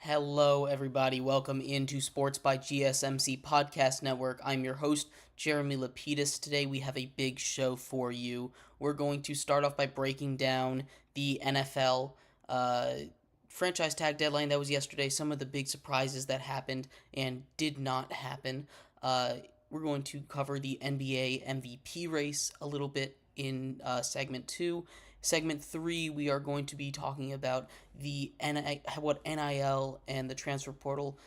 Hello, everybody. Welcome into Sports by GSMC Podcast Network. I'm your host, Jeremy Lapidus. Today, we have a big show for you. We're going to start off by breaking down the NFL franchise tag deadline that was yesterday, some of the big surprises that happened and did not happen. We're going to cover the NBA MVP race a little bit in segment 2. Segment 3, we are going to be talking about what NIL and the transfer portal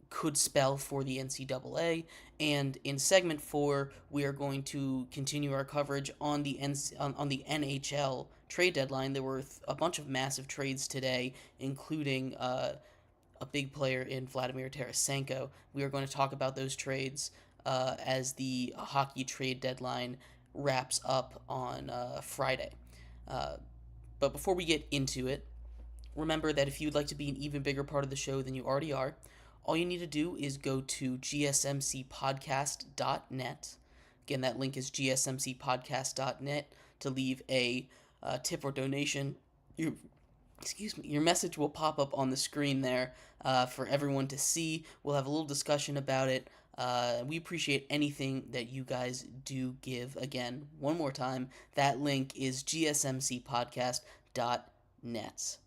could spell for the NCAA. And in segment 4, we are going to continue our coverage on the NHL trade deadline. There were a bunch of massive trades today, including a big player in Vladimir Tarasenko. We are going to talk about those trades as the hockey trade deadline wraps up on Friday. But before we get into it, remember that if you'd like to be an even bigger part of the show than you already are, all you need to do is go to gsmcpodcast.net. Again, that link is gsmcpodcast.net to leave a tip or donation. Your message will pop up on the screen there for everyone to see. We'll have a little discussion about it. We appreciate anything that you guys do give. Again, one more time, that link is gsmcpodcast.net.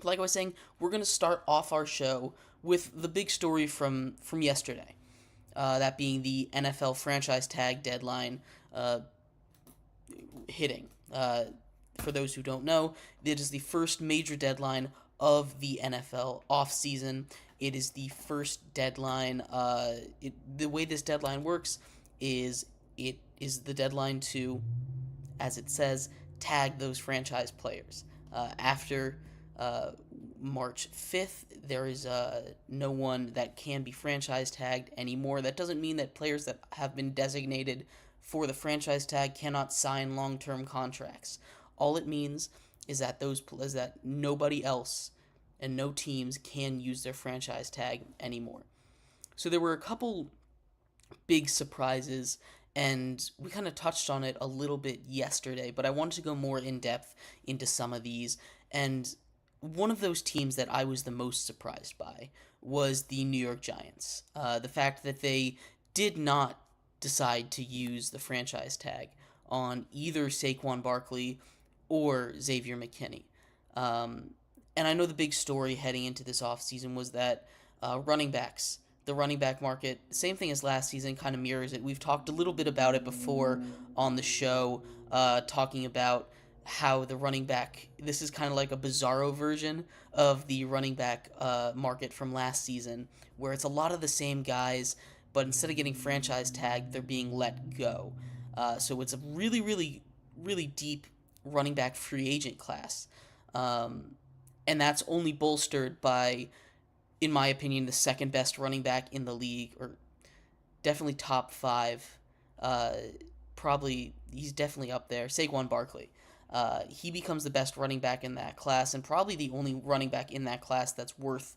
Like I was saying, we're going to start off our show with the big story from yesterday. That being the NFL franchise tag deadline hitting. For those who don't know, it is the first major deadline of the NFL offseason. It is the first deadline. The way this deadline works is it is the deadline to, as it says, tag those franchise players. After March 5th, there is no one that can be franchise tagged anymore. That doesn't mean that players that have been designated for the franchise tag cannot sign long-term contracts. All it means is that nobody else and no teams can use their franchise tag anymore. So there were a couple big surprises, and we kind of touched on it a little bit yesterday, but I wanted to go more in depth into some of these. And one of those teams that I was the most surprised by was the New York Giants. The fact that they did not decide to use the franchise tag on either Saquon Barkley or Xavier McKinney. And I know the big story heading into this offseason was that running backs, the running back market, same thing as last season, kind of mirrors it. We've talked a little bit about it before on the show, talking about how the running back, this is kind of like a bizarro version of the running back market from last season, where it's a lot of the same guys, but instead of getting franchise tagged, they're being let go. So it's a really, really, really deep running back free agent class. And that's only bolstered by, in my opinion, the second best running back in the league, or definitely top 5. He's definitely up there. Saquon Barkley. He becomes the best running back in that class, and probably the only running back in that class that's worth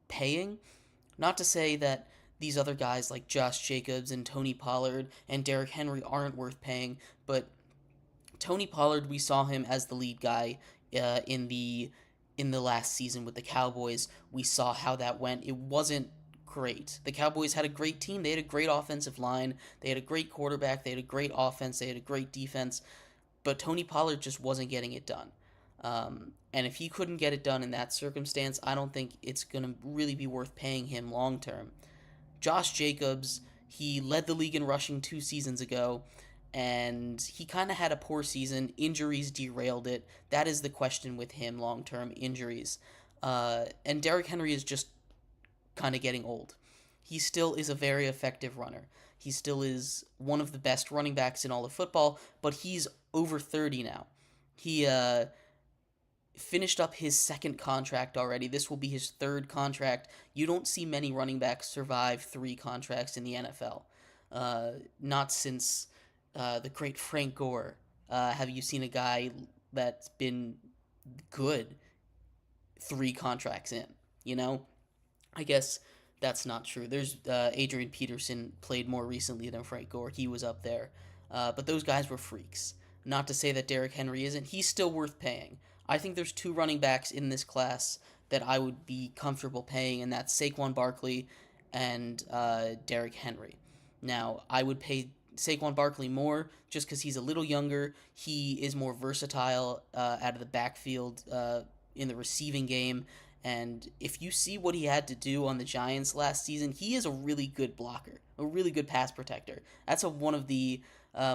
paying. Not to say that these other guys like Josh Jacobs and Tony Pollard and Derrick Henry aren't worth paying, but Tony Pollard, we saw him as the lead guy in the last season with the Cowboys. We saw how that went. It wasn't great. The Cowboys had a great team. They had a great offensive line. They had a great quarterback. They had a great offense. They had a great defense. But Tony Pollard just wasn't getting it done. And if he couldn't get it done in that circumstance, I don't think it's going to really be worth paying him long term. Josh Jacobs, he led the league in rushing 2 seasons ago, and he kind of had a poor season. Injuries derailed it. That is the question with him long-term, injuries. And Derrick Henry is just kind of getting old. He still is a very effective runner. He still is one of the best running backs in all of football, but he's over 30 now. He finished up his second contract already. This will be his third contract. You don't see many running backs survive 3 contracts in the NFL. Not since the great Frank Gore. Have you seen a guy that's been good 3 contracts in? You know? I guess that's not true. There's Adrian Peterson played more recently than Frank Gore. He was up there. But those guys were freaks. Not to say that Derrick Henry isn't. He's still worth paying. I think there's two running backs in this class that I would be comfortable paying, and that's Saquon Barkley and Derrick Henry. Now, I would pay Saquon Barkley more just because he's a little younger. He is more versatile out of the backfield in the receiving game. And if you see what he had to do on the Giants last season, he is a really good blocker, a really good pass protector. That's one of the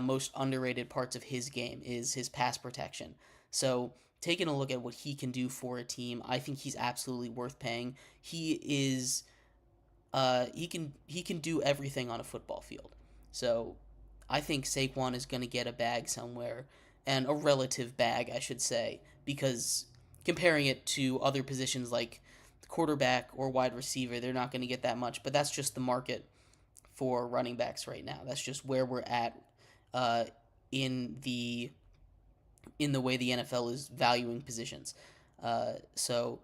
most underrated parts of his game is his pass protection. So taking a look at what he can do for a team, I think he's absolutely worth paying. He can do everything on a football field. So I think Saquon is going to get a bag somewhere, and a relative bag, I should say, because comparing it to other positions like quarterback or wide receiver, they're not going to get that much. But that's just the market for running backs right now. That's just where we're at uh, in the way the NFL is valuing positions. So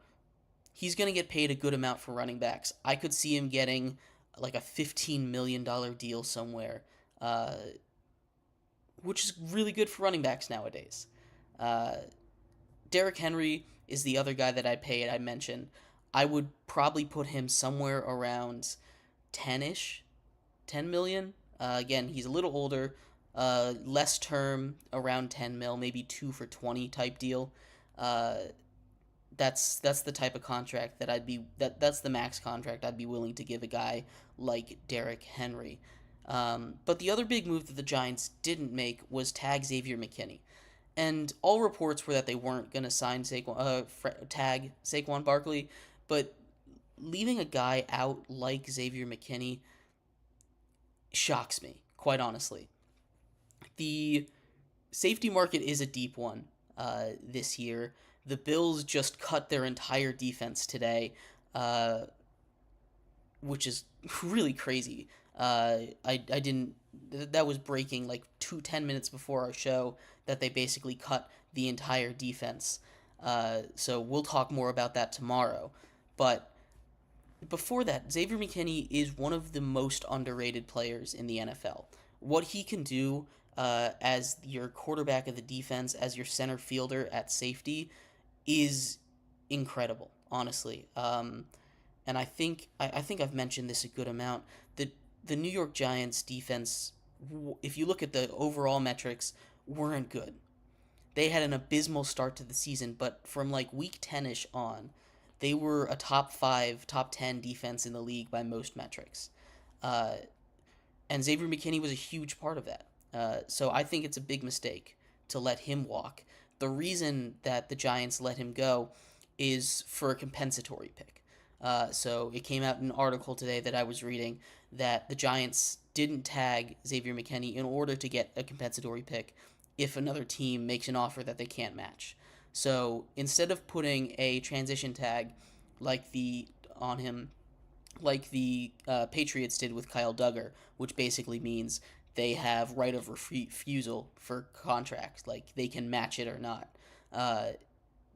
he's going to get paid a good amount for running backs. I could see him getting like a $15 million deal somewhere, which is really good for running backs nowadays. Uh, Derrick Henry is the other guy that I pay. I mentioned. I would probably put him somewhere around 10-ish, 10 million. Again, he's a little older, less term, around 10 mil, maybe 2 for 20 type deal. Uh, that's the type of contract that that's the max contract I'd be willing to give a guy like Derrick Henry. But the other big move that the Giants didn't make was tag Xavier McKinney. And all reports were that they weren't going to tag Saquon Barkley, but leaving a guy out like Xavier McKinney shocks me, quite honestly. The safety market is a deep one this year. The Bills just cut their entire defense today, uh, which is really crazy. I didn't. That was breaking like 10 minutes before our show that they basically cut the entire defense. So we'll talk more about that tomorrow. But before that, Xavier McKinney is one of the most underrated players in the NFL. What he can do as your quarterback of the defense, as your center fielder at safety, is incredible, honestly. And I think I've mentioned this a good amount. The New York Giants defense, if you look at the overall metrics, weren't good. They had an abysmal start to the season, but from like week 10ish on, they were a top 5, top 10 defense in the league by most metrics. Uh, and Xavier McKinney was a huge part of that. So I think it's a big mistake to let him walk. The reason that the Giants let him go is for a compensatory pick. So it came out in an article today that I was reading that the Giants didn't tag Xavier McKinney in order to get a compensatory pick if another team makes an offer that they can't match. So instead of putting a transition tag like the on him, like the Patriots did with Kyle Duggar, which basically means they have right of refusal for contracts, like they can match it or not. Uh,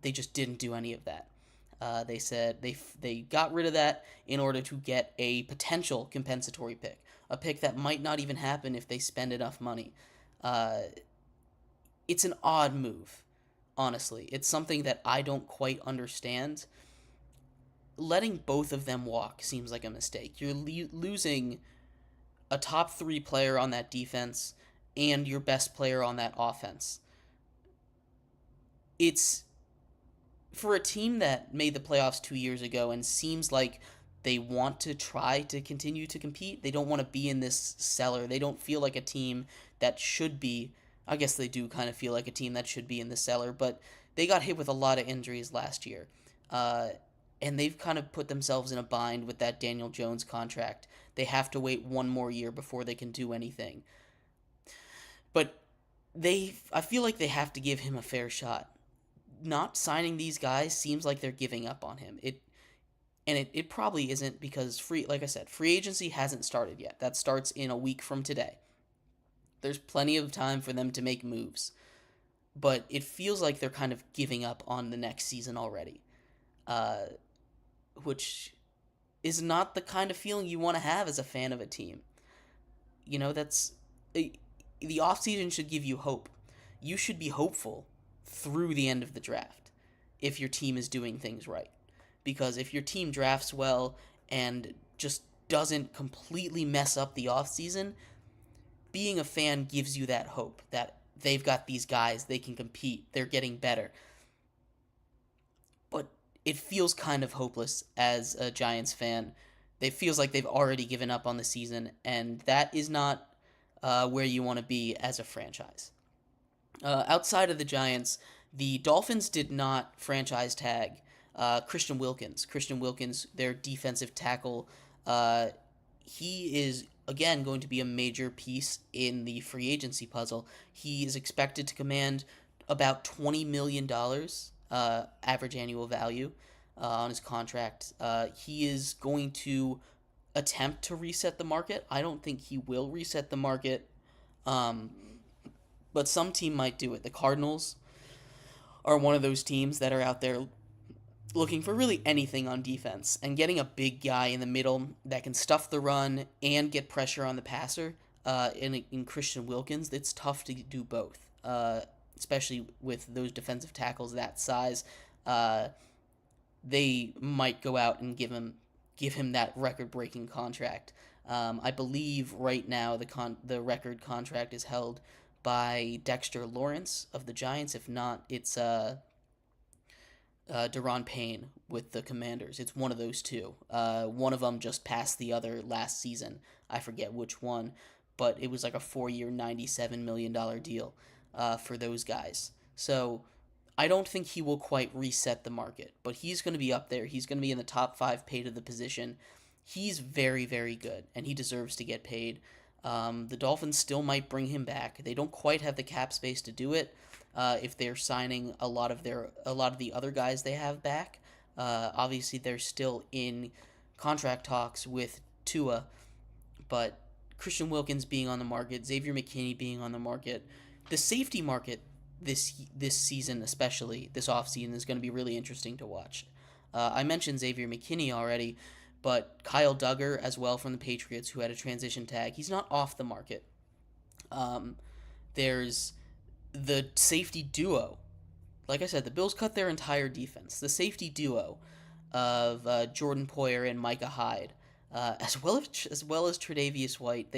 they just didn't do any of that. They said they got rid of that in order to get a potential compensatory pick, a pick that might not even happen if they spend enough money. Uh, it's an odd move, honestly. It's something that I don't quite understand. Letting both of them walk seems like a mistake. You're losing a top 3 player on that defense and your best player on that offense. It's for a team that made the playoffs 2 years ago and seems like they want to try to continue to compete. They don't want to be in this cellar. They don't feel like a team that should be. I guess they do kind of feel like a team that should be in the cellar, but they got hit with a lot of injuries last year. Uh, and they've kind of put themselves in a bind with that Daniel Jones contract. They have to wait one more year before they can do anything. But I feel like they have to give him a fair shot. Not signing these guys seems like they're giving up on him. It probably isn't because like I said, free agency hasn't started yet. That starts in a week from today. There's plenty of time for them to make moves. But it feels like they're kind of giving up on the next season already. Uh, which is not the kind of feeling you want to have as a fan of a team. That's the offseason should give you hope. You should be hopeful through the end of the draft. if your team is doing things right. Because if your team drafts well and just doesn't completely mess up the offseason, being a fan gives you that hope that they've got these guys, they can compete, they're getting better. But it feels kind of hopeless as a Giants fan. It feels like they've already given up on the season, and that is not where you want to be as a franchise. Outside of the Giants, the Dolphins did not franchise tag Christian Wilkins. Christian Wilkins, their defensive tackle, uh, he is again going to be a major piece in the free agency puzzle. He is expected to command about $20 million average annual value on his contract. He is going to attempt to reset the market. I don't think he will reset the market, um, but some team might do it. The Cardinals are one of those teams that are out there looking for really anything on defense, and getting a big guy in the middle that can stuff the run and get pressure on the passer in Christian Wilkins, it's tough to do both, especially with those defensive tackles that size. They might go out and give him that record-breaking contract. I believe right now the record contract is held by Dexter Lawrence of the Giants. If not, it's Daron Payne with the Commanders. It's one of those two. One of them just passed the other last season. I forget which one, but it was like a 4-year, $97 million deal for those guys. So I don't think he will quite reset the market, but he's going to be up there. He's going to be in the top 5 paid of the position. He's very, very good, and he deserves to get paid. The Dolphins still might bring him back. They don't quite have the cap space to do it. If they're signing a lot of the other guys they have back. Obviously, they're still in contract talks with Tua, but Christian Wilkins being on the market, Xavier McKinney being on the market, the safety market this season, especially this offseason, is going to be really interesting to watch. I mentioned Xavier McKinney already, but Kyle Duggar as well from the Patriots, who had a transition tag, he's not off the market. There's the safety duo. Like I said, the Bills cut their entire defense. The safety duo of Jordan Poyer and Micah Hyde, as well as Tre'Davious White.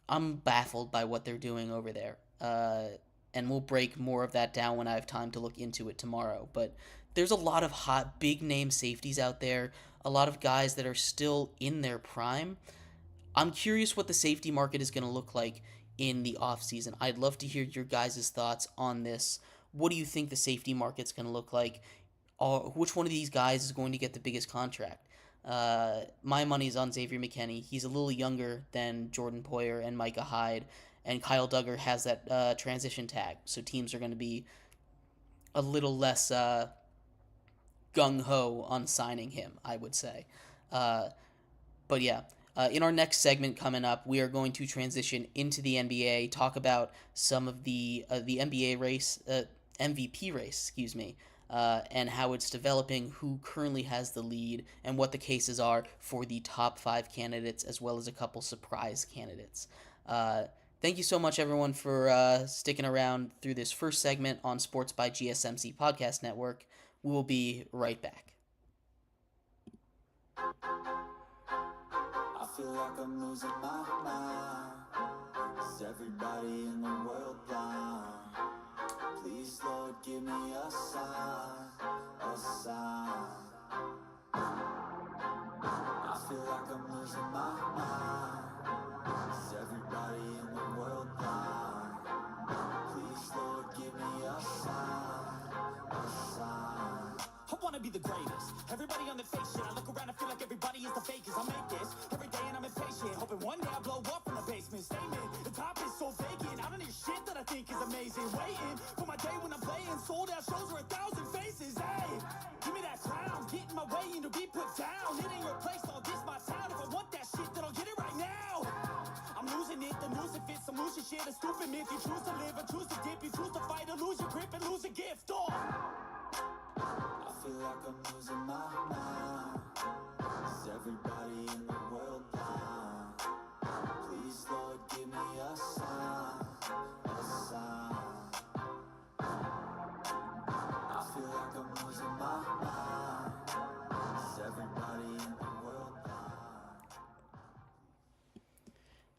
I'm baffled by what they're doing over there, and we'll break more of that down when I have time to look into it tomorrow. But there's a lot of hot, big name safeties out there. A lot of guys that are still in their prime. I'm curious what the safety market is going to look like in the offseason. I'd love to hear your guys' thoughts on this. What do you think the safety market's going to look like? Which one of these guys is going to get the biggest contract? My money's on Xavier McKinney. He's a little younger than Jordan Poyer and Micah Hyde, and Kyle Duggar has that transition tag, so teams are going to be a little less gung-ho on signing him, I would say. But yeah, in our next segment coming up, we are going to transition into the NBA, talk about some of the NBA race, MVP race, excuse me, and how it's developing, who currently has the lead, and what the cases are for the top 5 candidates, as well as a couple surprise candidates. Thank you so much, everyone, for sticking around through this first segment on Sports by GSMC Podcast Network. We will be right back. I feel like I'm losing my mind. Is everybody in the world blind? Please, Lord, give me a sign, a sign. I feel like I'm losing my mind. Is everybody in the world blind? Please, Lord, give me a sign, a sign. I wanna be the greatest. Everybody on the fake shit. I look around and feel like everybody is the fakest. I make this every day and I'm impatient, hoping one day I blow up from the basement. Statement, the top is so vacant. I don't need shit that I think is amazing. Waiting for my day when I'm playing sold out shows for 1,000 faces. Hey, give me that crown, get in my way and to be put down. It ain't your place, all this my town. If I want that shit, then I'll get it right now. I'm losing it, the noose it fits. I'm losing shit, a stupid myth. You choose to live or choose to dip. You choose to fight or lose your grip and lose a gift. Oh, I feel like I'm losing my mind. Is everybody in the world blind? Please, Lord, give me a sign, a sign.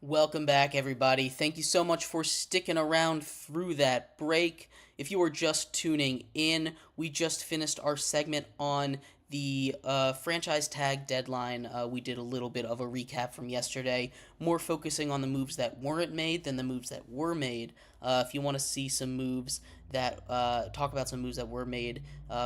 Welcome back, everybody. Thank you so much for sticking around through that break. If you are just tuning in, we just finished our segment on the franchise tag deadline. We did a little bit of a recap from yesterday, more focusing on the moves that weren't made than the moves that were made. If you want to see some moves that talk about some moves that were made,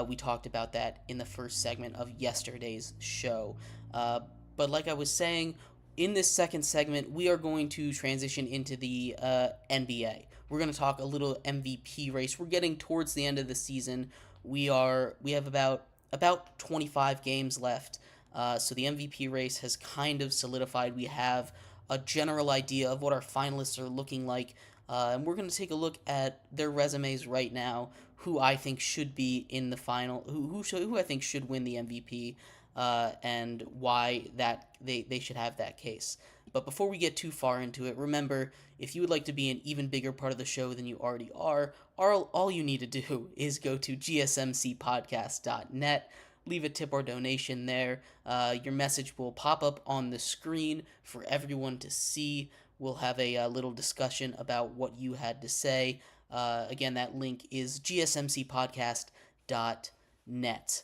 we talked about that in the first segment of yesterday's show. But like I was saying, in this second segment, we are going to transition into the NBA. We're going to talk a little MVP race. We're getting towards the end of the season. We have about 25 games left. So the MVP race has kind of solidified. We have a general idea of what our finalists are looking like. And we're going to take a look at their resumes right now, who I think should be in the final, who I think should win the MVP, and why that they should have that case. But before we get too far into it, remember, if you would like to be an even bigger part of the show than you already are, all you need to do is go to gsmcpodcast.net, leave a tip or donation there. Your message will pop up on the screen for everyone to see. We'll have a little discussion about what you had to say. Again, that link is gsmcpodcast.net.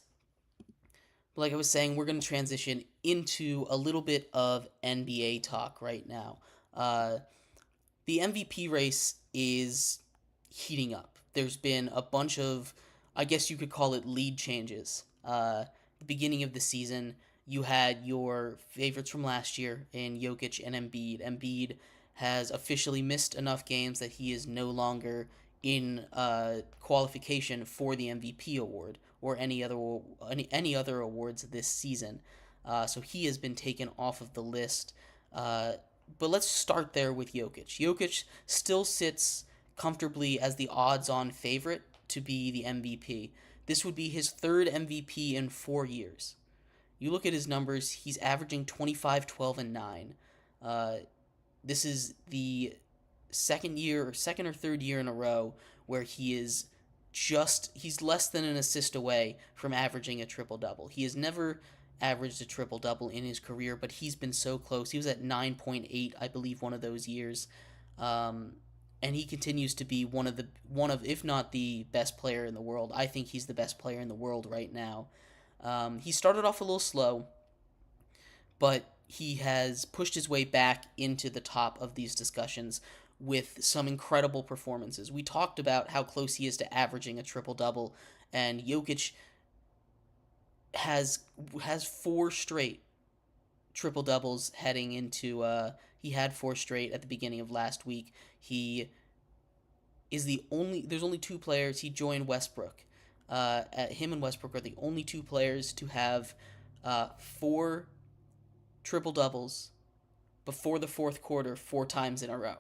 Like I was saying, we're going to transition into a little bit of NBA talk right now. The MVP race is heating up. There's been a bunch of, I guess you could call it lead changes. The beginning of the season, you had your favorites from last year in Jokic and Embiid. Embiid has officially missed enough games that he is no longer in qualification for the MVP award or any other awards this season. So he has been taken off of the list. But let's start there with Jokic. Jokic still sits comfortably as the odds-on favorite to be the MVP. This would be his third MVP in 4 years. You look at his numbers, he's averaging 25, 12, and 9. This is the second or third year in a row where he's less than an assist away from averaging a triple-double. He has never averaged a triple-double in his career, but he's been so close. He was at 9.8, I believe, one of those years. And he continues to be one of if not the best player in the world. I think he's the best player in the world right now. He started off a little slow, but he has pushed his way back into the top of these discussions with some incredible performances. We talked about how close he is to averaging a triple-double, and Jokic has 4 straight triple-doubles heading into he had 4 straight at the beginning of last week. He is there's only 2 players. He joined Westbrook. Him and Westbrook are the only 2 players to have 4 triple-doubles before the fourth quarter 4 times in a row.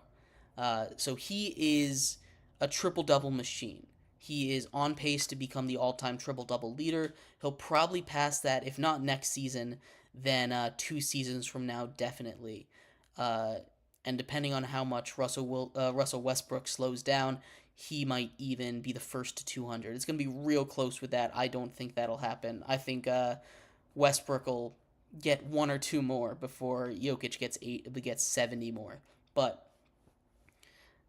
So he is a triple-double machine. He is on pace to become the all-time triple-double leader. He'll probably pass that, if not next season, then 2 seasons from now, definitely. And depending on how much Russell Westbrook slows down, he might even be the first to 200. It's going to be real close with that. I don't think that'll happen. I think Westbrook will get 1 or 2 more before Jokic gets 70 more. But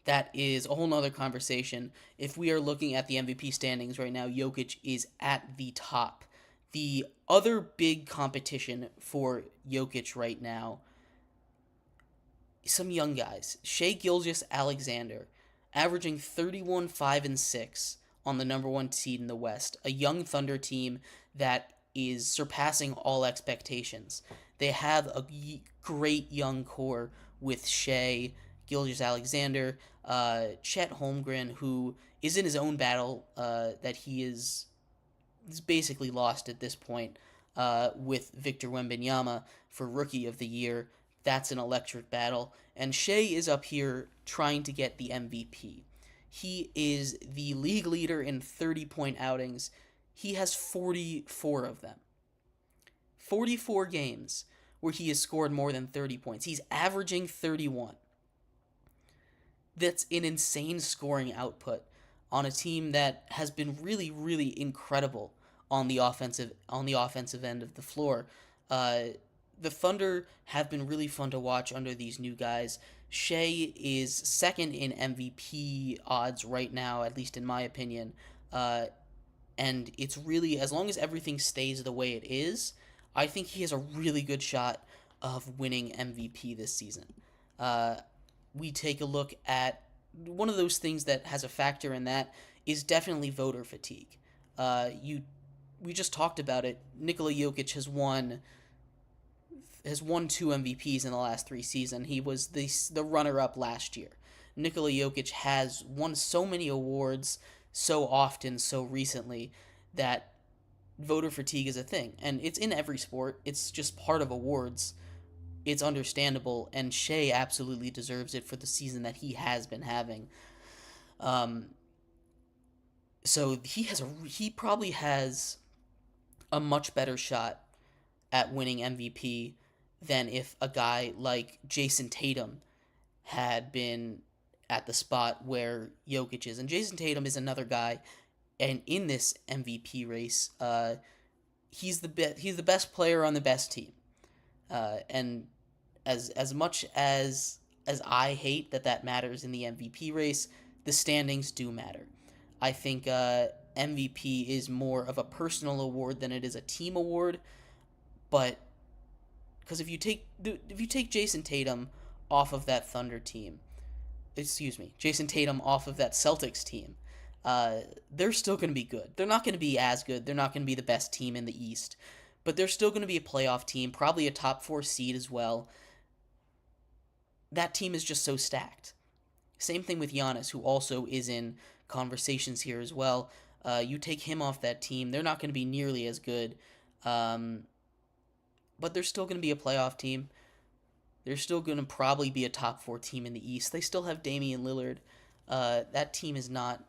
that is a whole nother conversation. If we are looking at the MVP standings right now, Jokic is at the top. The other big competition for Jokic right now, some young guys. Shai Gilgeous-Alexander, averaging 31, 5, and 6 on the number 1 seed in the West. A young Thunder team that is surpassing all expectations. They have a great young core with Shai Gilgeous-Alexander, Chet Holmgren, who is in his own battle that he is basically lost at this point, with Victor Wembanyama for Rookie of the Year. That's an electric battle. And Shai is up here trying to get the MVP. He is the league leader in 30-point outings. He has 44 of them. 44 games where he has scored more than 30 points. He's averaging 31. That's an insane scoring output on a team that has been really, really incredible on the offensive end of the floor. The Thunder have been really fun to watch under these new guys. Shea is second in MVP odds right now, at least in my opinion. Uh, and it's really, as long as everything stays the way it is, I think he has a really good shot of winning MVP this season. Uh, we take a look at one of those things that has a factor in that is definitely voter fatigue. You We just talked about it. Nikola Jokic has won two MVPs in the last three seasons. He was the runner up last year. Nikola Jokic has won so many awards so often, so recently, that voter fatigue is a thing. And it's in every sport, it's just part of awards. It's understandable, and Shea absolutely deserves it for the season that he has been having. Um, so he probably has a much better shot at winning MVP than if a guy like Jason Tatum had been at the spot where Jokic is. And Jason Tatum is another guy, and in this MVP race, he's the best player on the best team. And as much as I hate that matters in the MVP race, the standings do matter. I think MVP is more of a personal award than it is a team award, but because if you take Jason Tatum off of that Thunder team, excuse me, Jason Tatum off of that Celtics team, they're still going to be good. They're not going to be as good. They're not going to be the best team in the East, but they're still going to be a playoff team, probably a top four seed as well. That team is just so stacked. Same thing with Giannis, who also is in conversations here as well. You take him off that team, they're not going to be nearly as good, um, but they're still going to be a playoff team. They're still going to probably be a top four team in the East. They still have Damian Lillard. That team is not.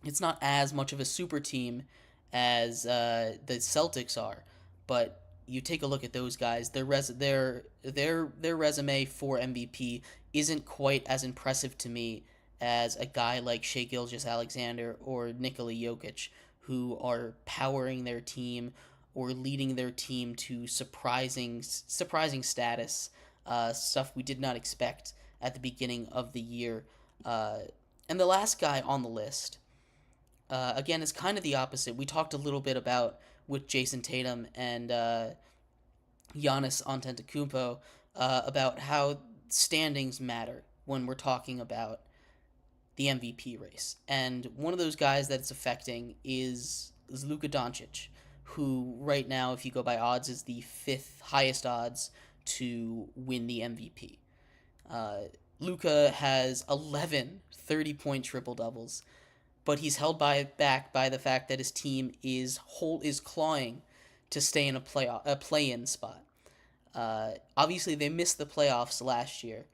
It's not as much of a super team as the Celtics are, but you take a look at those guys. Their resume for MVP isn't quite as impressive to me as a guy like Shai Gilgeous-Alexander or Nikola Jokic, who are powering their team or leading their team to surprising status, stuff we did not expect at the beginning of the year. And the last guy on the list, again, is kind of the opposite. We talked a little bit about with Jason Tatum and Giannis Antetokounmpo about how standings matter when we're talking about the MVP race. And one of those guys that it's affecting is Luka Doncic, who right now, if you go by odds, is the fifth highest odds to win the MVP. Uh, Luka has 11 30-point triple doubles, but he's held back by the fact that his team is clawing to stay in a play-in spot. Obviously, they missed the playoffs last year,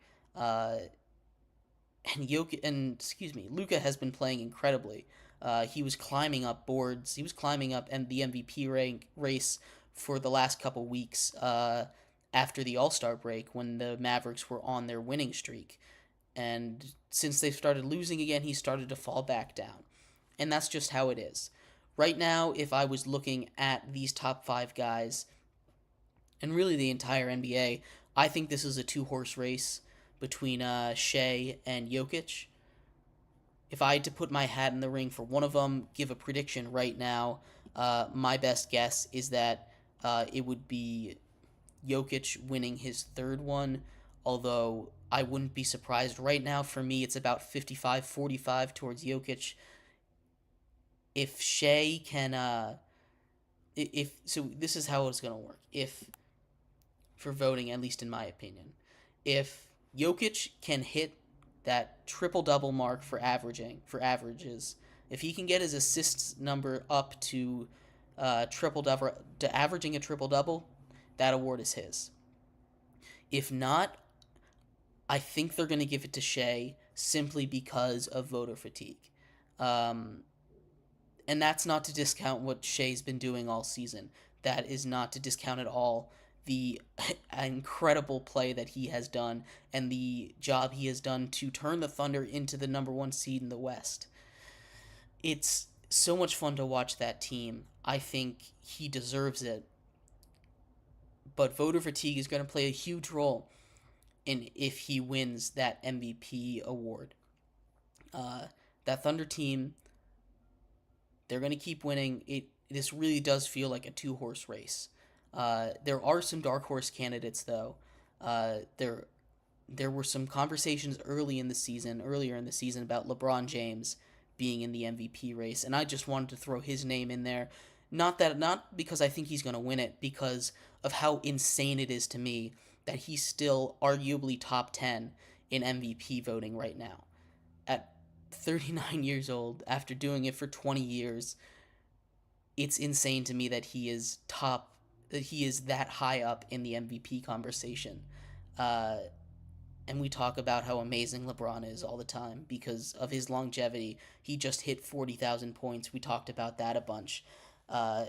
Luka has been playing incredibly. He was climbing up boards. He was climbing up the MVP race for the last couple weeks after the All-Star break when the Mavericks were on their winning streak. And since they started losing again, he started to fall back down. And that's just how it is. Right now, if I was looking at these top five guys, and really the entire NBA, I think this is a two-horse race between Shea and Jokic. If I had to put my hat in the ring for one of them, give a prediction right now, my best guess is that it would be Jokic winning his third one, although I wouldn't be surprised. Right now, for me, it's about 55-45 towards Jokic. If Shea can, so this is how it's going to work. For voting, at least in my opinion, if Jokic can hit that triple-double mark for averages, if he can get his assists number up to triple-double, to averaging a triple-double, that award is his. If not, I think they're going to give it to Shea simply because of voter fatigue. And that's not to discount what Shea's been doing all season. That is not to discount at all the incredible play that he has done and the job he has done to turn the Thunder into the number one seed in the West. It's so much fun to watch that team. I think he deserves it. But voter fatigue is going to play a huge role. and if he wins that MVP award. Uh, that Thunder team, they're going to keep winning. This really does feel like a two-horse race. There are some dark horse candidates though. There were some conversations earlier in the season, about LeBron James being in the MVP race, and I just wanted to throw his name in there. Not because I think he's going to win it, because of how insane it is to me that he's still arguably top 10 in MVP voting right now. At 39 years old, after doing it for 20 years, it's insane to me that he is that high up in the MVP conversation. Uh, and we talk about how amazing LeBron is all the time because of his longevity. He just hit 40,000 points. We talked about that a bunch. Uh,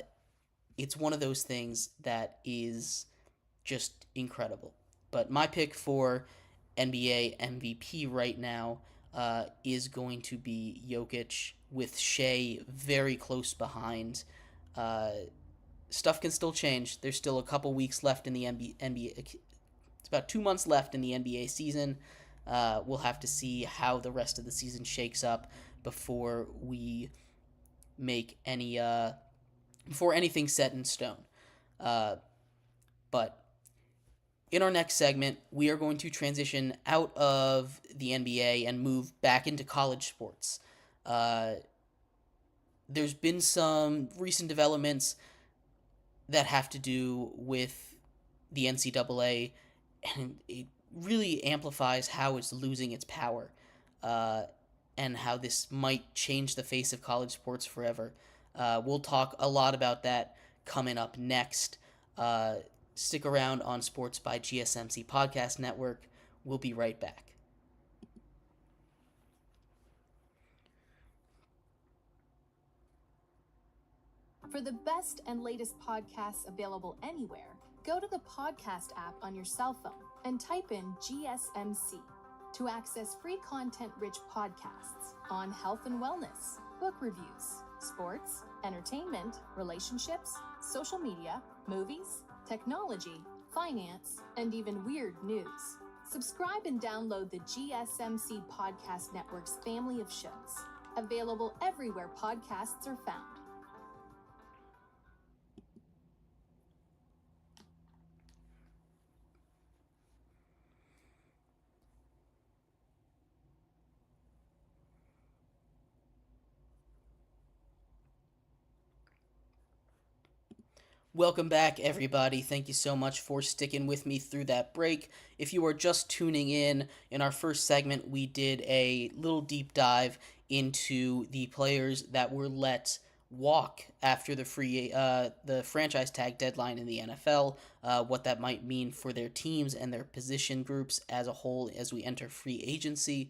it's one of those things that is just incredible. But my pick for NBA MVP right now is going to be Jokic, with Shea very close behind. Uh, Stuff can still change. There's still a couple weeks left in the NBA. It's about 2 months left in the NBA season. We'll have to see how the rest of the season shakes up before we make any before anything's set in stone. Uh, but in our next segment, we are going to transition out of the NBA and move back into college sports. Uh, there's been some recent developments that have to do with the NCAA, and it really amplifies how it's losing its power, uh, and how this might change the face of college sports forever. We'll talk a lot about that coming up next. Uh, Stick around on Sports by GSMC Podcast Network. We'll be right back. For the best and latest podcasts available anywhere, go to the podcast app on your cell phone and type in GSMC to access free content-rich podcasts on health and wellness, book reviews, sports, entertainment, relationships, social media, movies, technology, finance, and even weird news. Subscribe and download the GSMC Podcast Network's family of shows, available everywhere podcasts are found. Welcome back, everybody. Thank you so much for sticking with me through that break. If you are just tuning in our first segment, we did a little deep dive into the players that were let walk after the franchise tag deadline in the NFL, what that might mean for their teams and their position groups as a whole as we enter free agency.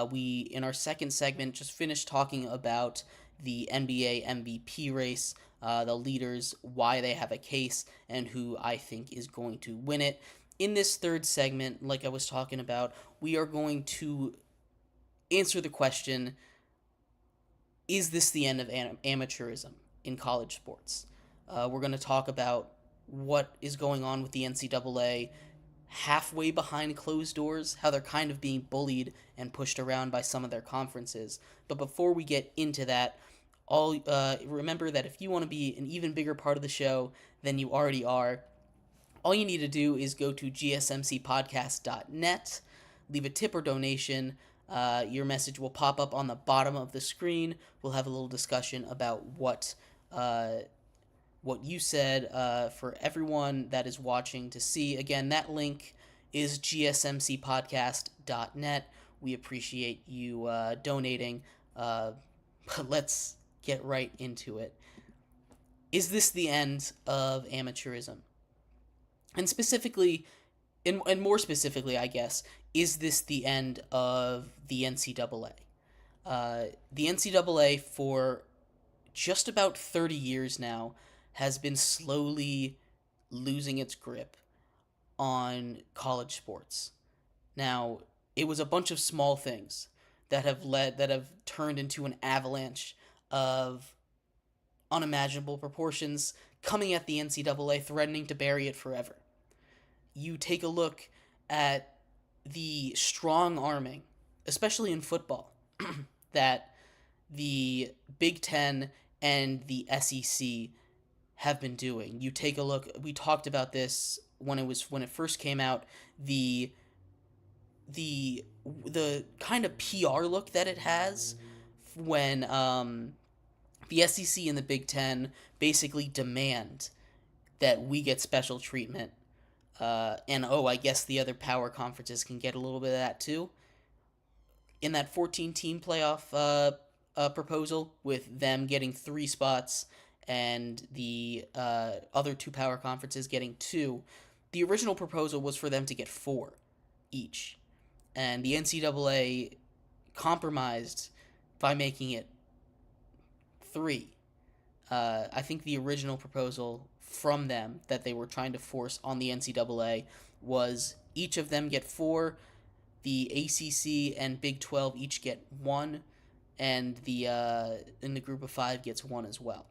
We, in our second segment, just finished talking about the NBA MVP race, the leaders, why they have a case, and who I think is going to win it. In this third segment, like I was talking about, we are going to answer the question, is this the end of amateurism in college sports? We're going to talk about what is going on with the NCAA halfway behind closed doors, how they're kind of being bullied and pushed around by some of their conferences. But before we get into that, remember that if you want to be an even bigger part of the show than you already are, all you need to do is go to gsmcpodcast.net, leave a tip or donation. Your message will pop up on the bottom of the screen. We'll have a little discussion about what you said, for everyone that is watching to see. Again, that link is gsmcpodcast.net. We appreciate you donating. But let's get right into it. Is this the end of amateurism? And specifically, and more specifically, I guess, is this the end of the NCAA? The NCAA, for just about 30 years now, has been slowly losing its grip on college sports. Now, it was a bunch of small things that have turned into an avalanche of unimaginable proportions, coming at the NCAA, threatening to bury it forever. You take a look at the strong arming, especially in football, that the Big Ten and the SEC have been doing. You take a look. We talked about this when it first came out. The kind of PR look that it has when the SEC and the Big Ten basically demand that we get special treatment. And I guess the other power conferences can get a little bit of that too. In that 14-team playoff proposal, with them getting 3 spots and the other 2 power conferences getting 2, the original proposal was for them to get 4 each. And the NCAA compromised by making it 3. I think the original proposal from them that they were trying to force on the NCAA was each of them get 4, the ACC and Big 12 each get 1, and the in the group of 5 gets 1 as well.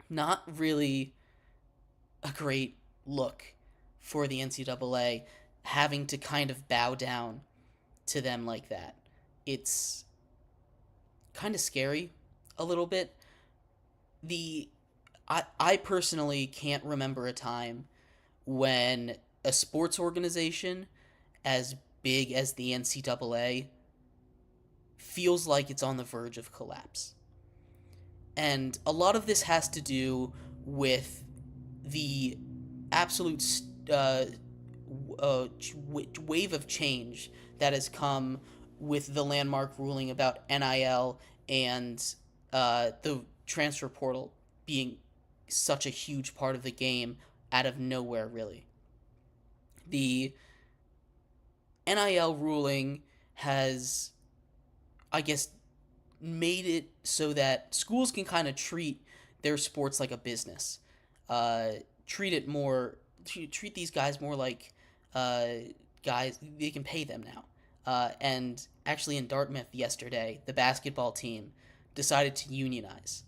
Not really a great look for the NCAA having to kind of bow down to them like that. It's kind of scary a little bit. I personally can't remember a time when a sports organization as big as the NCAA feels like it's on the verge of collapse. And a lot of this has to do with the absolute wave of change that has come with the landmark ruling about NIL and the transfer portal being such a huge part of the game out of nowhere, really. The NIL ruling has, I guess, made it so that schools can kind of treat their sports like a business. Treat these guys more like guys. They can pay them now. And actually, in Dartmouth yesterday, the basketball team decided to unionize.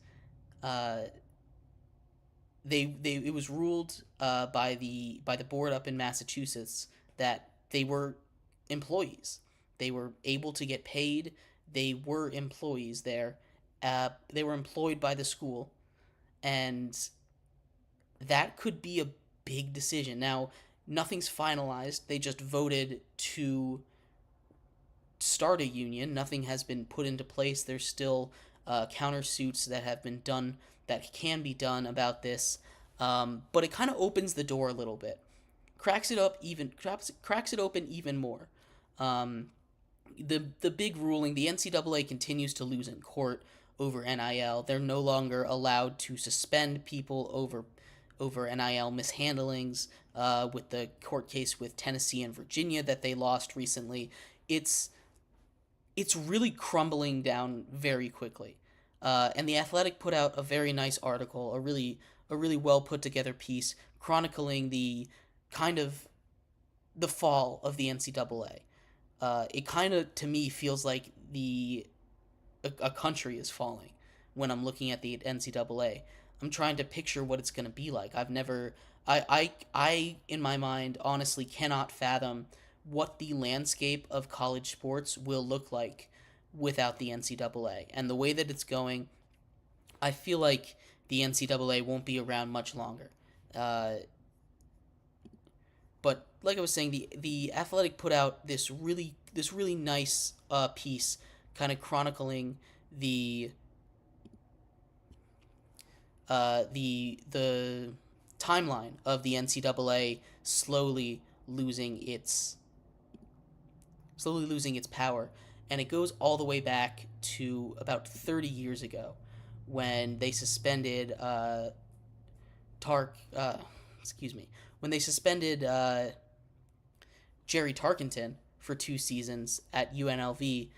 It was ruled by the board up in Massachusetts that they were employees. They were able to get paid. They were employees there. They were employed by the school, and that could be a big decision. Now, nothing's finalized. They just voted to start a union. Nothing has been put into place. There's still countersuits that have been done, that can be done about this, but it kind of opens the door a little bit, cracks it open even more. The big ruling, the NCAA continues to lose in court over NIL. They're no longer allowed to suspend people over NIL mishandlings. With the court case with Tennessee and Virginia that they lost recently, it's really crumbling down very quickly. And The Athletic put out a very nice article, a really well put together piece chronicling the kind of the fall of the NCAA. It kind of, to me, feels like a country is falling when I'm looking at the NCAA. I'm trying to picture what it's going to be like. I in my mind honestly cannot fathom what the landscape of college sports will look like without the NCAA. And the way that it's going, I feel like the NCAA won't be around much longer. But like I was saying, the Athletic put out this really nice piece, kind of chronicling the timeline of the NCAA slowly losing its power, and it goes all the way back to about 30 years ago, when they suspended Jerry Tarkenton for 2 seasons at UNLV,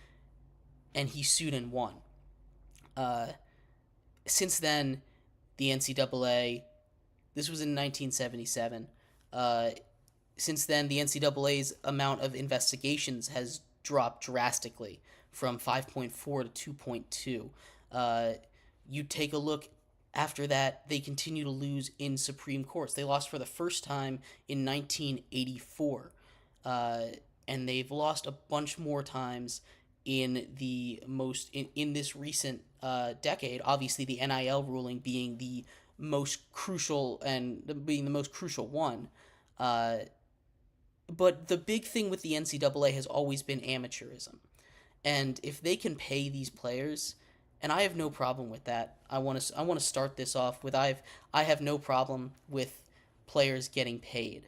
and he sued and won. Since then, the NCAA, this was in 1977, since then the NCAA's amount of investigations has dropped drastically from 5.4 to 2.2. You take a look After that, they continue to lose in Supreme Courts. They lost for the first time in 1984, uh, and they've lost a bunch more times in this recent decade. Obviously, the NIL ruling being the most crucial one. Uh, but the big thing with the NCAA has always been amateurism. And if they can pay these players, and I have no problem with that. I want to start this off with I have no problem with players getting paid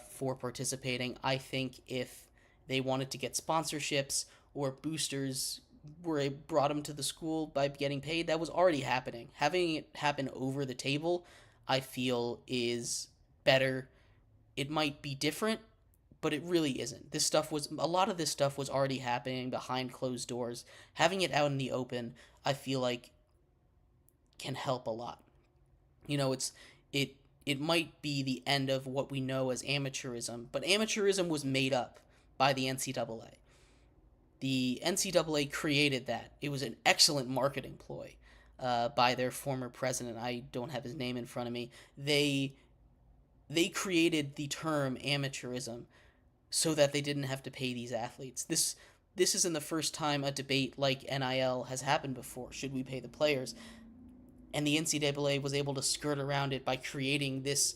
for participating. I think if they wanted to get sponsorships or boosters were brought them to the school by getting paid, that was already happening. Having it happen over the table, I feel is better. It might be different, but it really isn't. A lot of this stuff was already happening behind closed doors. Having it out in the open, I feel like can help a lot. You know, it might be the end of what we know as amateurism, but amateurism was made up by the NCAA. The NCAA created that. It was an excellent marketing ploy by their former president. I don't have his name in front of me. They created the term amateurism so that they didn't have to pay these athletes. This isn't the first time a debate like NIL has happened before. Should we pay the players? And the NCAA was able to skirt around it by creating this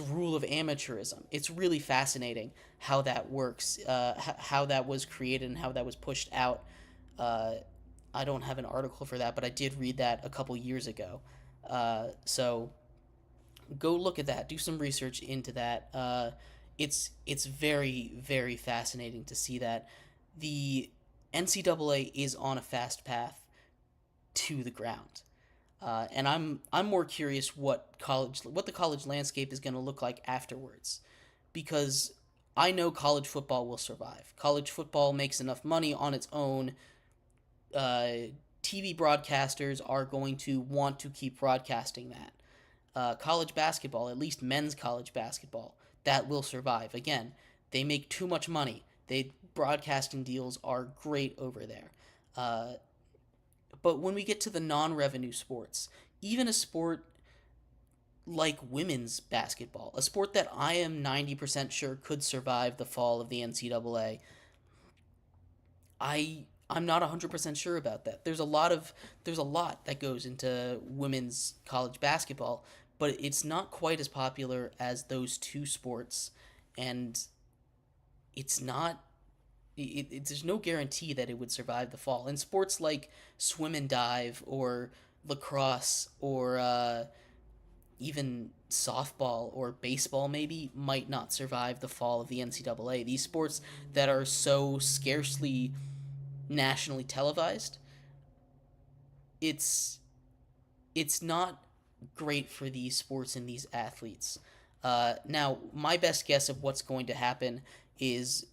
rule of amateurism. It's really fascinating how that works, how that was created and how that was pushed out. I don't have an article for that, but I did read that a couple years ago. So go look at that. Do some research into that. It's very, very fascinating to see that the NCAA is on a fast path to the ground. And I'm more curious what the college landscape is going to look like afterwards, because I know college football will survive. College football makes enough money on its own. TV broadcasters are going to want to keep broadcasting that. College basketball, at least men's college basketball, that will survive. Again, they make too much money. Broadcasting deals are great over there. But when we get to the non-revenue sports, even a sport like women's basketball, a sport that I am 90% sure could survive the fall of the NCAA, I'm not 100% sure about that. There's a lot that goes into women's college basketball, but it's not quite as popular as those two sports, and it's not there's no guarantee that it would survive the fall. In sports like swim and dive or lacrosse or even softball or baseball maybe might not survive the fall of the NCAA. These sports that are so scarcely nationally televised, it's not great for these sports and these athletes. Now, my best guess of what's going to happen is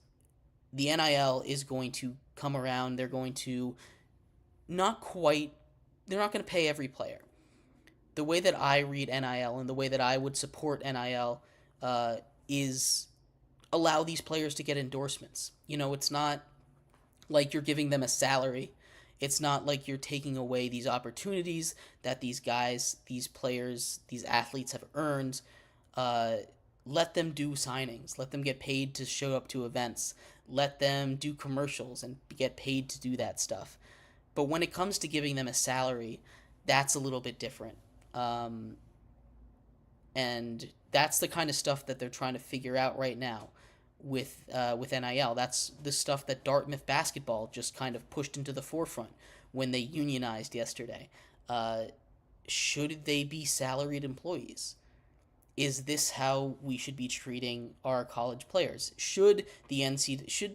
the NIL is going to come around. They're going to they're not going to pay every player. The way that I read NIL and the way that I would support NIL is allow these players to get endorsements. You know, it's not like you're giving them a salary. It's not like you're taking away these opportunities that these guys, these players, these athletes have earned. Let them do signings. Let them get paid to show up to events. Let them do commercials and get paid to do that stuff. But when it comes to giving them a salary, that's a little bit different. And that's the kind of stuff that they're trying to figure out right now with NIL. That's the stuff that Dartmouth basketball just kind of pushed into the forefront when they unionized yesterday. Should they be salaried employees? Is this how we should be treating our college players? Should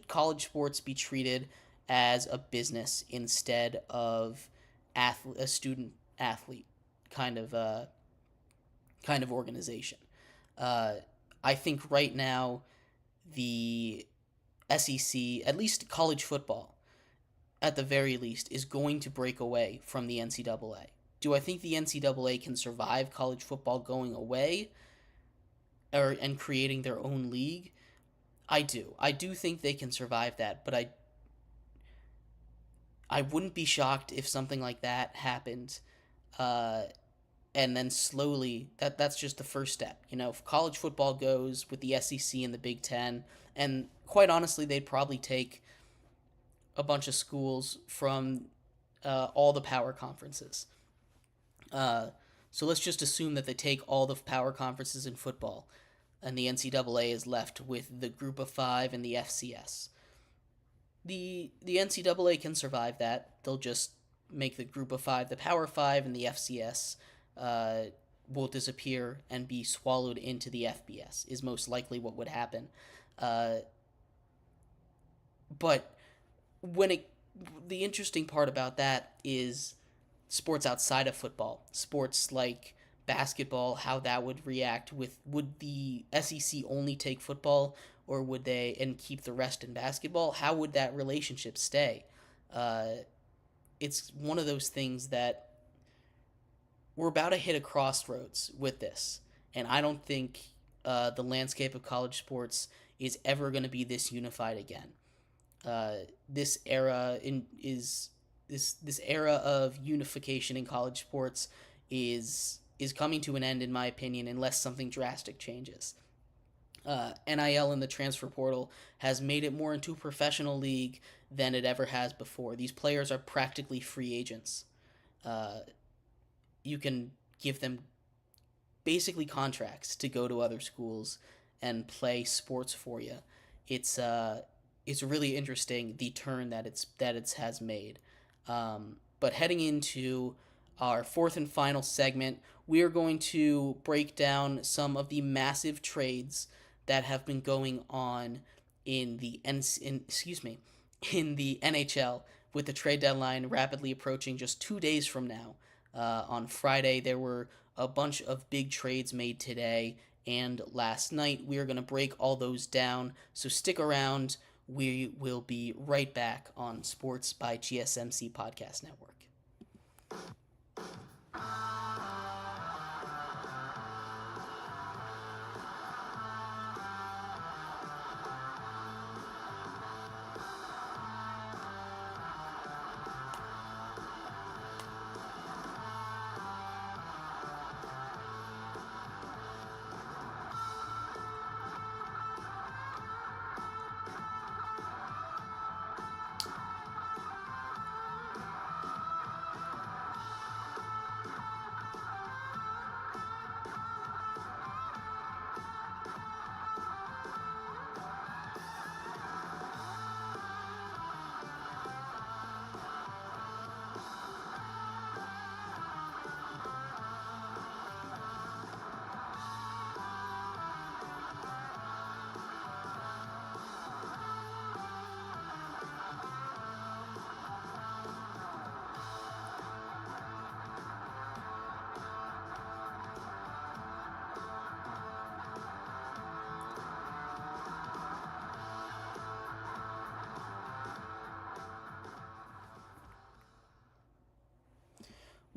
college sports be treated as a business instead of a student athlete kind of organization? I think right now the SEC, at least college football, at the very least, is going to break away from the NCAA. Do I think the NCAA can survive college football going away and creating their own league? I do. I do think they can survive that, but I wouldn't be shocked if something like that happened and then slowly that's just the first step. If college football goes with the SEC and the Big Ten, and quite honestly, they'd probably take a bunch of schools from all the power conferences. Uh, so let's just assume that they take all the power conferences in football, and the NCAA is left with the Group of Five and the FCS. The NCAA can survive that. They'll just make the Group of Five the Power Five, and the FCS uh, will disappear and be swallowed into the FBS. Is most likely what would happen. Uh, but when it the interesting part about that is sports outside of football, sports like basketball, how that would react with would the SEC only take football or would they and keep the rest in basketball? How would that relationship stay? Uh, it's one of those things that we're about to hit a crossroads with this, and I don't think the landscape of college sports is ever going to be this unified again. This era in is this era of unification in college sports is coming to an end, in my opinion, unless something drastic changes. NIL and the transfer portal has made it more into a professional league than it ever has before. These players are practically free agents. Uh, you can give them basically contracts to go to other schools and play sports for you. It's it's really interesting the turn that it's has made. But heading into our fourth and final segment, we are going to break down some of the massive trades that have been going on in the in the NHL, with the trade deadline rapidly approaching just 2 days from now. On Friday, there were a bunch of big trades made today and last night. We are going to break all those down, so stick around. We will be right back on Sports by GSMC Podcast Network.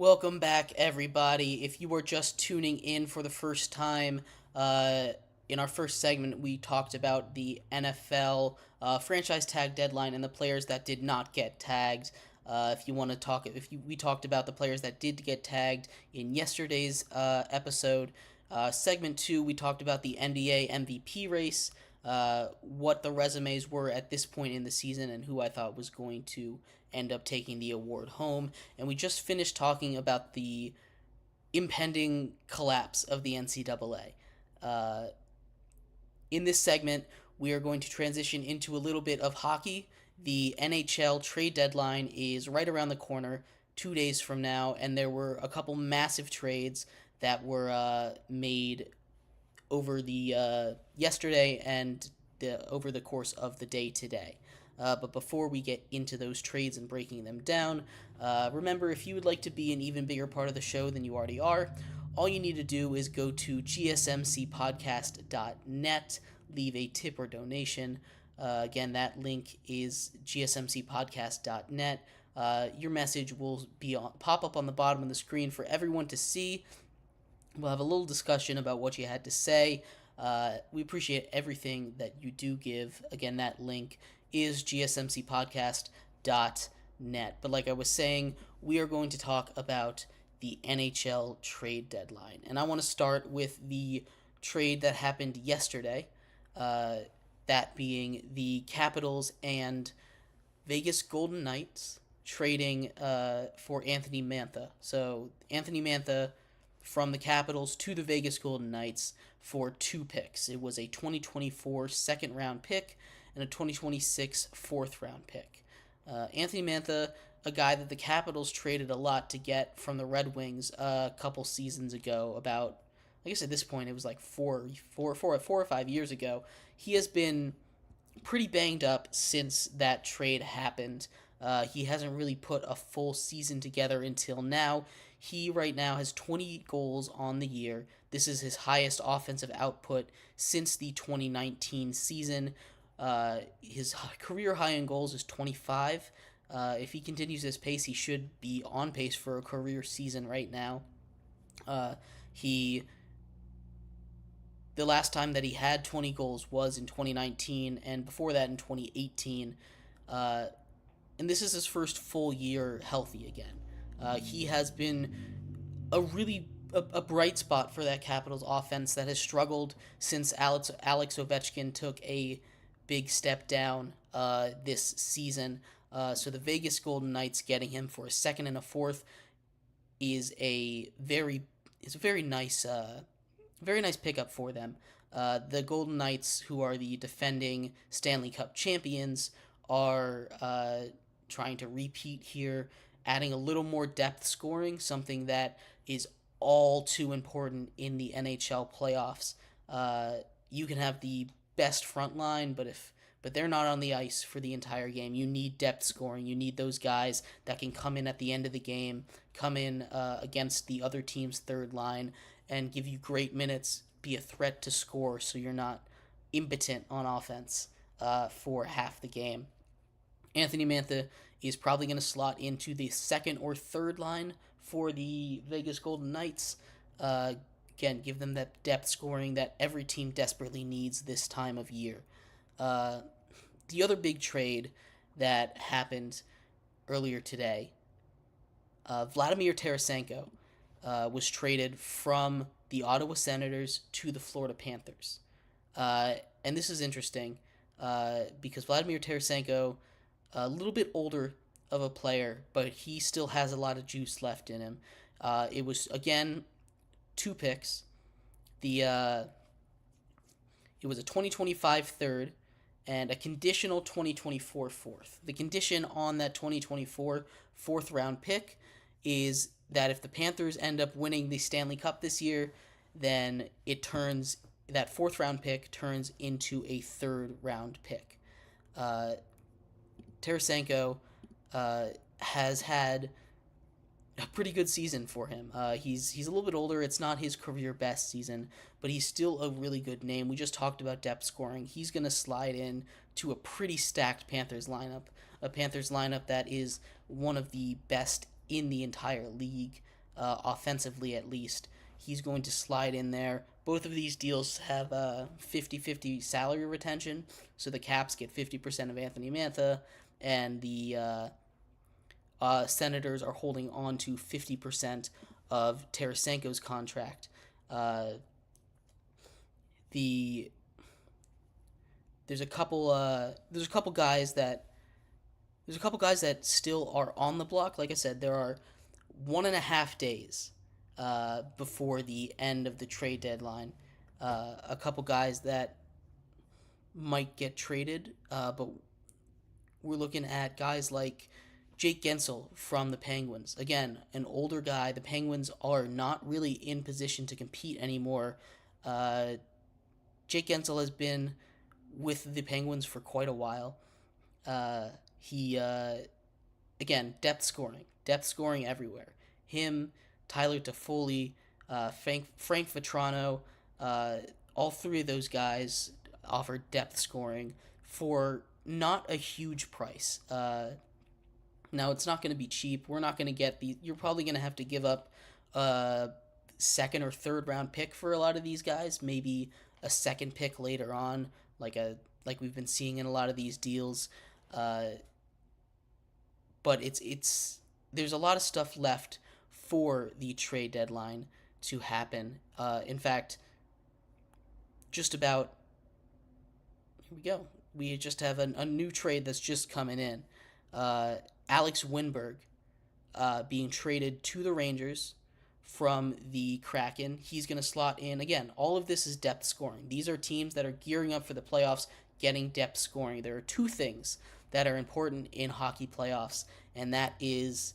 Welcome back, everybody. If you are just tuning in for the first time, in our first segment, we talked about the NFL franchise tag deadline and the players that did not get tagged. If you want to talk, we talked about the players that did get tagged in yesterday's episode. Segment 2, we talked about the NBA MVP race, what the resumes were at this point in the season, and who I thought was going to end up taking the award home. And we just finished talking about the impending collapse of the NCAA. In this segment, we are going to transition into a little bit of hockey. The NHL trade deadline is right around the corner, 2 days from now, and there were a couple massive trades that were made over the yesterday and over the course of the day today. But before we get into those trades and breaking them down, remember, if you would like to be an even bigger part of the show than you already are, all you need to do is go to gsmcpodcast.net, leave a tip or donation. Again, that link is gsmcpodcast.net. Your message will pop up on the bottom of the screen for everyone to see. We'll have a little discussion about what you had to say. We appreciate everything that you do give. Again, that link is gsmcpodcast.net. But like I was saying, we are going to talk about the NHL trade deadline. And I want to start with the trade that happened yesterday, that being the Capitals and Vegas Golden Knights trading for Anthony Mantha. So Anthony Mantha from the Capitals to the Vegas Golden Knights for 2 picks. It was a 2024 second round pick and a 2026 fourth round pick. Anthony Mantha, a guy that the Capitals traded a lot to get from the Red Wings a couple seasons ago, about, I guess at this point it was like four or 5 years ago. He has been pretty banged up since that trade happened. He hasn't really put a full season together until now. He right now has 20 goals on the year. This is his highest offensive output since the 2019 season. His career high in goals is 25. If he continues this pace, he should be on pace for a career season right now. The last time that he had 20 goals was in 2019, and before that in 2018. And this is his first full year healthy again. He has been a bright spot for that Capitals offense that has struggled since Alex Ovechkin took a big step down this season. So the Vegas Golden Knights getting him for a second and a fourth is a very nice pickup for them. The Golden Knights, who are the defending Stanley Cup champions, are trying to repeat here, adding a little more depth scoring, something that is all too important in the NHL playoffs. You can have the best front line, but they're not on the ice for the entire game. You need depth scoring. You need those guys that can come in at the end of the game, come in against the other team's third line, and give you great minutes, be a threat to score so you're not impotent on offense for half the game. Anthony Mantha is probably going to slot into the second or third line for the Vegas Golden Knights. Again, give them that depth scoring that every team desperately needs this time of year. The other big trade that happened earlier today, Vladimir Tarasenko was traded from the Ottawa Senators to the Florida Panthers. And this is interesting because Vladimir Tarasenko, a little bit older of a player, but he still has a lot of juice left in him. It was, again, 2 picks. It was a 2025 third and a conditional 2024 fourth. The condition on that 2024 fourth round pick is that if the Panthers end up winning the Stanley Cup this year, then that fourth round pick turns into a third round pick. Tarasenko has had a pretty good season for him. He's a little bit older. It's not his career best season, but he's still a really good name. We just talked about depth scoring. He's going to slide in to a pretty stacked Panthers lineup, a Panthers lineup that is one of the best in the entire league, offensively at least. He's going to slide in there. Both of these deals have 50-50 salary retention, so the Caps get 50% of Anthony Mantha, and the Senators are holding on to 50% of Tarasenko's contract. There's a couple guys that still are on the block. Like I said, there are 1.5 days before the end of the trade deadline. A couple guys that might get traded, but we're looking at guys like Jake Gensel from the Penguins. Again, an older guy. The Penguins are not really in position to compete anymore. Jake Gensel has been with the Penguins for quite a while. Again, depth scoring everywhere. Him, Tyler Toffoli, Frank Vetrano, all 3 of those guys offer depth scoring for not a huge price. Now, it's not going to be cheap. We're not going to get these. You're probably going to have to give up a second or third round pick for a lot of these guys. Maybe a second pick later on, like we've been seeing in a lot of these deals. But there's a lot of stuff left for the trade deadline to happen. In fact, just about, here we go. We just have a new trade that's just coming in. Alex Winberg being traded to the Rangers from the Kraken. He's going to slot in. Again, all of this is depth scoring. These are teams that are gearing up for the playoffs, getting depth scoring. There are two things that are important in hockey playoffs, and that is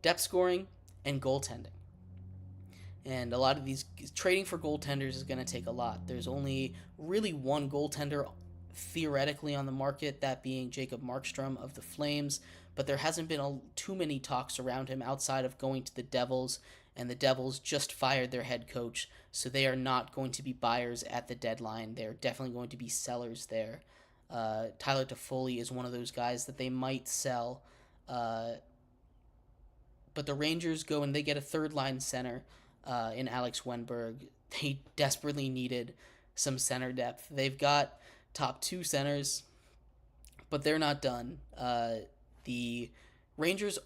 depth scoring and goaltending. And a lot of these, trading for goaltenders is going to take a lot. There's only really one goaltender theoretically on the market, that being Jacob Markstrom of the Flames, but there hasn't been too many talks around him outside of going to the Devils, and the Devils just fired their head coach, so they are not going to be buyers at the deadline. They're definitely going to be sellers there. Tyler Toffoli is one of those guys that they might sell, but the Rangers go and they get a third-line center in Alex Wenberg. They desperately needed some center depth. They've got top two centers, but they're not done. The Rangers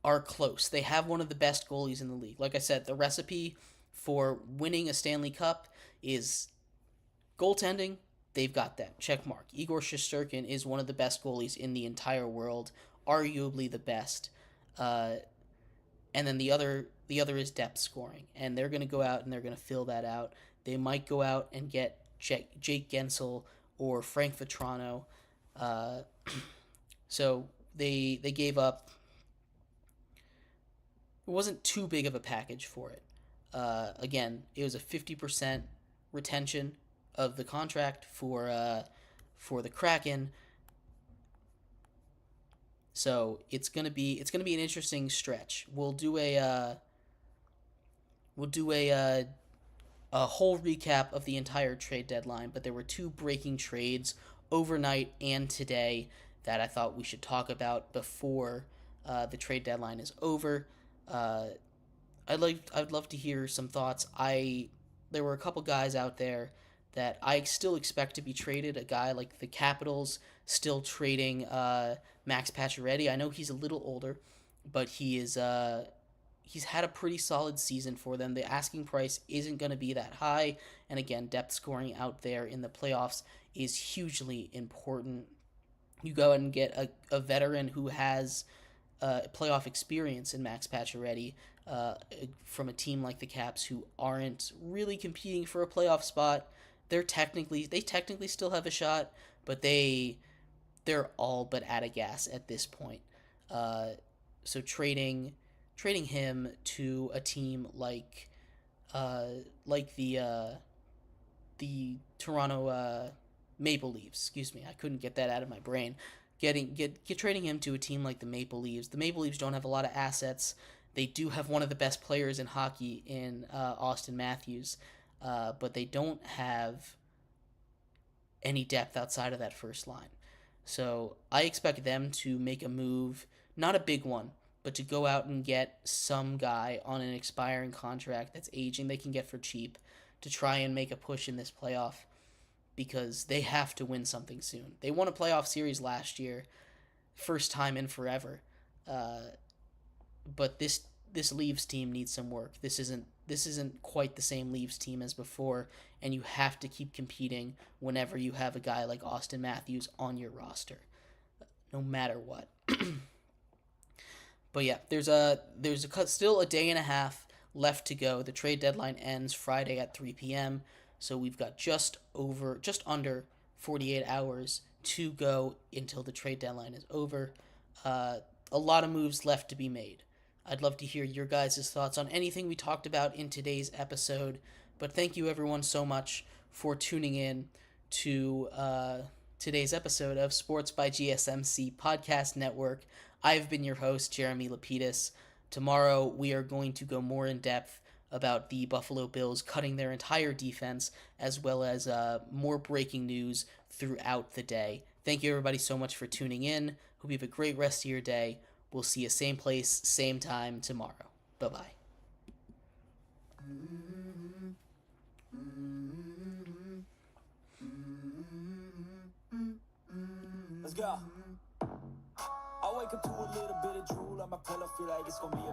are close. They have one of the best goalies in the league. Like I said, the recipe for winning a Stanley Cup is goaltending. They've got that. Check mark. Igor Shesterkin is one of the best goalies in the entire world, arguably the best. And then the other is depth scoring, and they're going to go out and they're going to fill that out. They might go out and get Jake Gensel or Frank Vetrano. So they gave up. It wasn't too big of a package for it. Again, it was a 50% retention of the contract for the Kraken. So it's gonna be an interesting stretch. We'll do a whole recap of the entire trade deadline, but there were two breaking trades overnight and today that I thought we should talk about before the trade deadline is over. I'd love to hear some thoughts. There were a couple guys out there that I still expect to be traded. A guy like the Capitals still trading Max Pacioretty. I know he's a little older, but he's had a pretty solid season for them. The asking price isn't going to be that high, and again, depth scoring out there in the playoffs is hugely important. You go and get a veteran who has playoff experience in Max Pacioretty from a team like the Caps, who aren't really competing for a playoff spot. They technically still have a shot, but they're all but out of gas at this point. So trading him to a team like the Toronto Maple Leafs. Excuse me, I couldn't get that out of my brain. Trading him to a team like the Maple Leafs. The Maple Leafs don't have a lot of assets. They do have one of the best players in hockey in Austin Matthews, but they don't have any depth outside of that first line. So I expect them to make a move, not a big one, but to go out and get some guy on an expiring contract that's aging they can get for cheap to try and make a push in this playoff, because they have to win something soon. They won a playoff series last year, first time in forever. But this Leafs team needs some work. This isn't quite the same Leafs team as before, and you have to keep competing whenever you have a guy like Austin Matthews on your roster, no matter what. But yeah, there's still a day and a half left to go. The trade deadline ends Friday at 3 p.m. So we've got just under 48 hours to go until the trade deadline is over. A lot of moves left to be made. I'd love to hear your guys' thoughts on anything we talked about in today's episode. But thank you everyone so much for tuning in to today's episode of Sports by GSMC Podcast Network. I've been your host, Jeremy Lapidus. Tomorrow we are going to go more in depth about the Buffalo Bills cutting their entire defense, as well as more breaking news throughout the day. Thank you everybody so much for tuning in. Hope you have a great rest of your day. We'll see you same place, same time tomorrow. Bye-bye. Let's go. I wake up to a little bit of drool on my pillow, feel like it's gonna be a